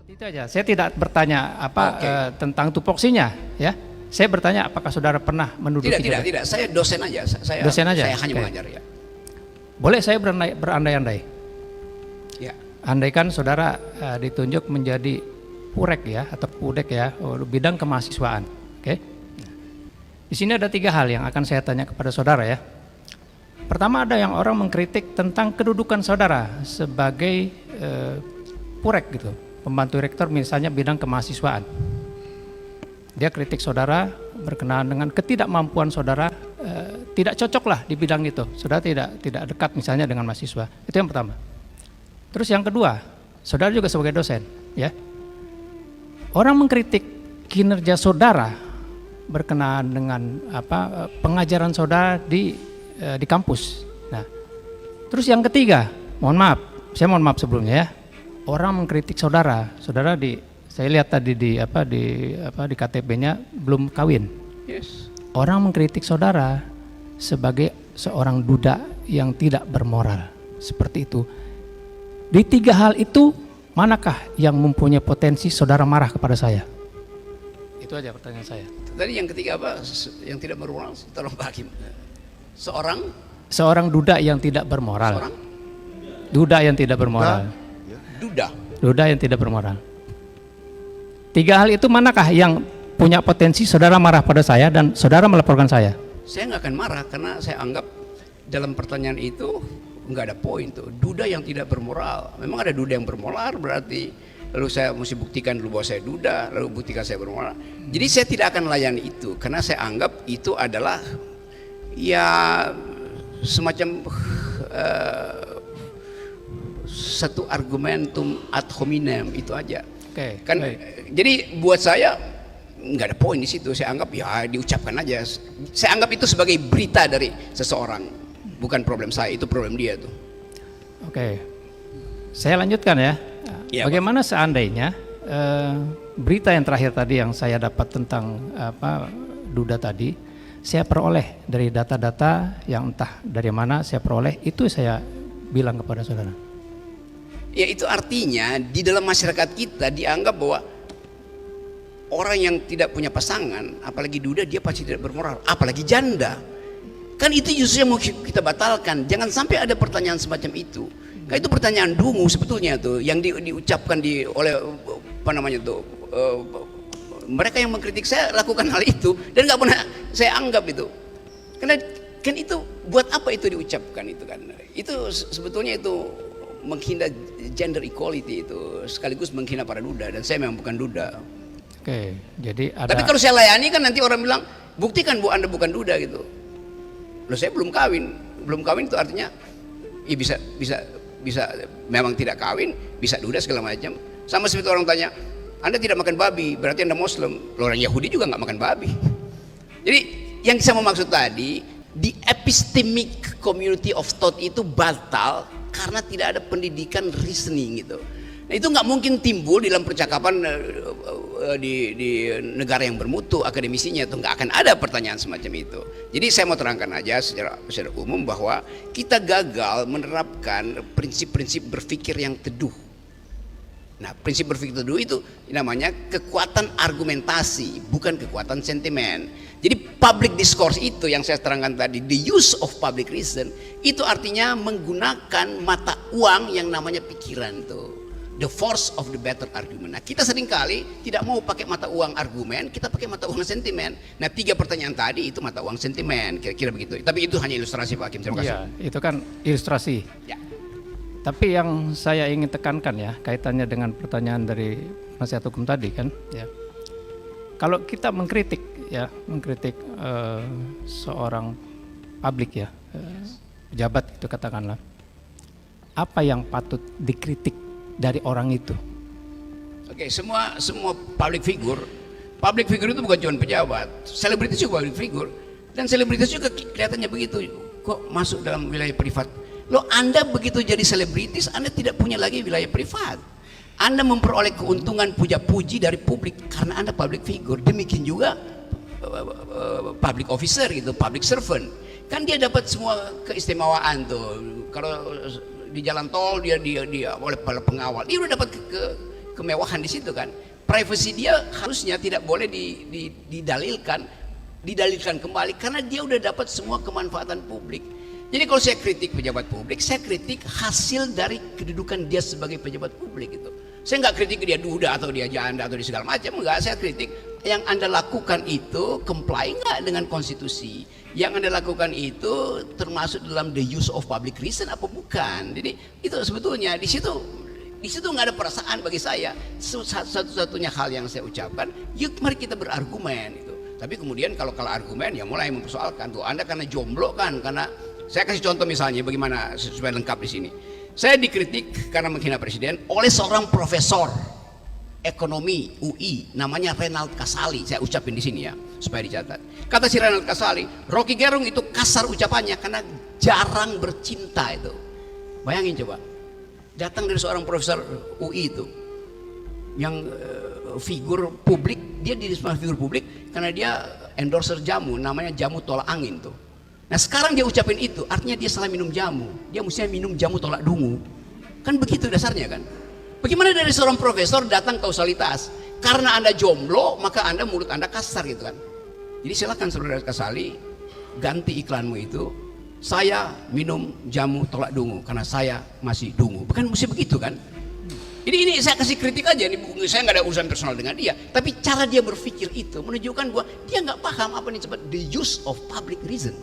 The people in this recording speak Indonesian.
Itu aja. Saya tidak bertanya tentang tupoksinya, ya. Saya bertanya apakah saudara pernah menduduki? Tidak. Saya dosen aja. Saya hanya mengajar, ya. Boleh saya berandai-andai? Ya. Andaikan saudara ditunjuk menjadi purek ya atau pudek ya, bidang kemahasiswaan. Oke. Di sini ada 3 hal yang akan saya tanya kepada saudara ya. Pertama, ada yang orang mengkritik tentang kedudukan saudara sebagai purek gitu, pembantu rektor misalnya bidang kemahasiswaan. Dia kritik saudara berkenaan dengan ketidakmampuan saudara, tidak cocok lah di bidang itu. Saudara tidak dekat misalnya dengan mahasiswa. Itu yang pertama. Terus yang kedua, saudara juga sebagai dosen, ya. Orang mengkritik kinerja saudara berkenaan dengan pengajaran saudara di kampus. Nah, terus yang ketiga, saya mohon maaf sebelumnya ya. Orang mengkritik saudara saya lihat tadi di KTP-nya belum kawin. Yes. Orang mengkritik saudara sebagai seorang duda yang tidak bermoral. Seperti itu. Di 3 hal itu, manakah yang mempunyai potensi saudara marah kepada saya? Itu aja pertanyaan saya. Tadi yang ketiga apa? Yang tidak bermoral, tolong Pak Hakim. Seorang duda yang tidak bermoral. Duda yang tidak bermoral. Duda yang tidak bermoral. 3 hal itu manakah yang punya potensi saudara marah pada saya dan saudara melaporkan saya? Saya nggak akan marah karena saya anggap dalam pertanyaan itu nggak ada poin tuh. Duda yang tidak bermoral. Memang ada duda yang bermoral berarti lalu saya mesti buktikan dulu bahwa saya duda, lalu buktikan saya bermoral. Jadi saya tidak akan melayani itu karena saya anggap itu adalah ya semacam satu argumentum ad hominem itu aja. Okay, kan baik. Jadi buat saya nggak ada poin di situ. Saya anggap ya diucapkan aja. Saya anggap itu sebagai berita dari seseorang, bukan problem saya, itu problem dia tuh. Oke, saya lanjutkan ya. Bagaimana Pak? Seandainya berita yang terakhir tadi yang saya dapat tentang duda tadi, saya peroleh dari data-data yang entah dari mana saya peroleh, itu saya bilang kepada saudara. Ya itu artinya di dalam masyarakat kita dianggap bahwa orang yang tidak punya pasangan, apalagi duda, dia pasti tidak bermoral, apalagi janda. Kan itu justru yang mau kita batalkan. Jangan sampai ada pertanyaan semacam itu. Kan itu pertanyaan dungu sebetulnya tuh yang diucapkan oleh mereka yang mengkritik saya lakukan hal itu dan nggak pernah saya anggap itu. Karena kan itu buat apa itu diucapkan itu kan? Itu sebetulnya itu menghina gender equality itu, sekaligus menghina para duda, dan saya memang bukan duda. Oke, jadi ada. Tapi kalau saya layani kan nanti orang bilang buktikan Bu Anda bukan duda gitu. Loh saya belum kawin itu artinya ya bisa memang tidak kawin, bisa duda segala macam. Sama seperti orang tanya, Anda tidak makan babi, berarti Anda Muslim. Loh, orang Yahudi juga nggak makan babi. Jadi yang saya mau maksud tadi, di epistemic community of thought itu batal karena tidak ada pendidikan reasoning gitu. Nah itu nggak mungkin timbul dalam percakapan di negara yang bermutu akademisinya, itu nggak akan ada pertanyaan semacam itu. Jadi saya mau terangkan aja secara umum bahwa kita gagal menerapkan prinsip-prinsip berpikir yang teduh. Nah prinsip berpikir teduh itu namanya kekuatan argumentasi, bukan kekuatan sentimen. Jadi public discourse itu yang saya terangkan tadi, the use of public reason, itu artinya menggunakan mata uang yang namanya pikiran tuh, the force of the better argument. Nah kita seringkali tidak mau pakai mata uang argumen, kita pakai mata uang sentimen. Nah 3 pertanyaan tadi itu mata uang sentimen, kira-kira begitu. Tapi itu hanya ilustrasi Pak Hakim, terima kasih. Iya, itu kan ilustrasi. Ya. Tapi yang saya ingin tekankan ya, kaitannya dengan pertanyaan dari penasihat hukum tadi kan, ya. Kalau kita mengkritik seorang publik ya, pejabat itu katakanlah, apa yang patut dikritik dari orang itu? Oke, semua public figure itu bukan cuma pejabat, selebritis juga public figure, dan selebritis juga kelihatannya begitu, kok masuk dalam wilayah privat. Loh, Anda begitu jadi selebritis, Anda tidak punya lagi wilayah privat. Anda memperoleh keuntungan puja-puji dari publik karena Anda public figure. Demikian juga public officer gitu, public servant. Kan dia dapat semua keistimewaan tuh. Kalau di jalan tol dia oleh para pengawal, dia udah dapat kemewahan di situ kan. Privacy dia harusnya tidak boleh didalilkan kembali karena dia udah dapat semua kemanfaatan publik. Jadi kalau saya kritik pejabat publik, saya kritik hasil dari kedudukan dia sebagai pejabat publik itu. Saya nggak kritik dia duda atau dia janda atau dia segala macam, enggak. Saya kritik yang Anda lakukan itu comply nggak dengan konstitusi. Yang Anda lakukan itu termasuk dalam the use of public reason apa bukan. Jadi itu sebetulnya di situ nggak ada perasaan bagi saya. Satu-satunya hal yang saya ucapkan, yuk mari kita berargumen itu. Tapi kemudian kalau argumen ya mulai mempersoalkan tuh Anda karena jomblo kan, karena saya kasih contoh misalnya bagaimana supaya lengkap di sini. Saya dikritik karena menghina presiden oleh seorang profesor ekonomi UI namanya Renald Kasali. Saya ucapin di sini ya supaya dicatat. Kata si Renald Kasali, Rocky Gerung itu kasar ucapannya karena jarang bercinta itu. Bayangin coba. Datang dari seorang profesor UI itu yang figur publik, dia di figur publik karena dia endorser jamu namanya jamu tolak angin tuh. Nah sekarang dia ucapin itu, artinya dia salah minum jamu. Dia mestinya minum jamu tolak dungu. Kan begitu dasarnya kan. Bagaimana dari seorang profesor datang kausalitas? Karena Anda jomblo, maka Anda mulut Anda kasar gitu kan. Jadi silakan saudara Kasali, ganti iklanmu itu. Saya minum jamu tolak dungu karena saya masih dungu. Bukan mesti begitu kan. Jadi ini saya kasih kritik aja, ini saya nggak ada urusan personal dengan dia. Tapi cara dia berpikir itu menunjukkan bahwa dia nggak paham apa yang disebut the use of public reason.